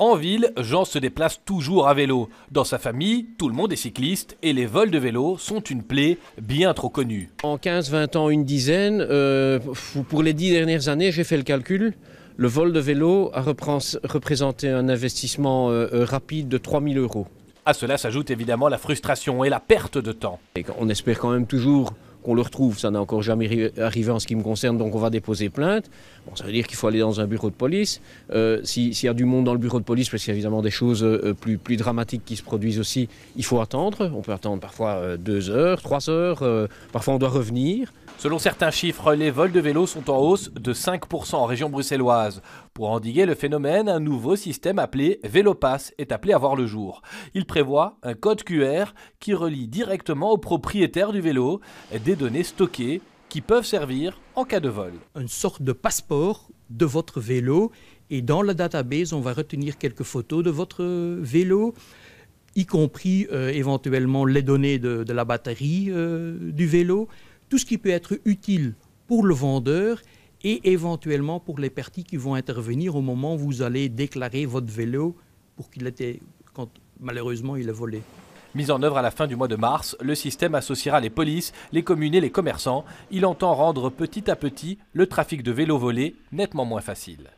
En ville, Jean se déplace toujours à vélo. Dans sa famille, tout le monde est cycliste et les vols de vélo sont une plaie bien trop connue. En 15-20 ans, une dizaine. Pour les 10 dernières années, j'ai fait le calcul. Le vol de vélo a représenté un investissement rapide de 3 000 €. À cela s'ajoute évidemment la frustration et la perte de temps. Et on espère quand même toujours qu'on le retrouve. Ça n'a encore jamais arrivé en ce qui me concerne, donc on va déposer plainte. Bon, ça veut dire qu'il faut aller dans un bureau de police. S'il y a du monde dans le bureau de police, parce qu'il y a évidemment des choses plus dramatiques qui se produisent aussi, il faut attendre. On peut attendre parfois 2 heures, 3 heures, parfois on doit revenir. Selon certains chiffres, les vols de vélos sont en hausse de 5% en région bruxelloise. Pour endiguer le phénomène, un nouveau système appelé VéloPass est appelé à voir le jour. Il prévoit un code QR qui relie directement au propriétaire du vélo des données stockées qui peuvent servir en cas de vol. Une sorte de passeport de votre vélo, et dans la database, on va retenir quelques photos de votre vélo, y compris éventuellement les données de la batterie du vélo, tout ce qui peut être utile pour le vendeur et éventuellement pour les parties qui vont intervenir au moment où vous allez déclarer votre vélo pour qu'il était, quand malheureusement il est volé. Mis en œuvre à la fin du mois de mars, le système associera les polices, les communes et les commerçants. Il entend rendre petit à petit le trafic de vélos volés nettement moins facile.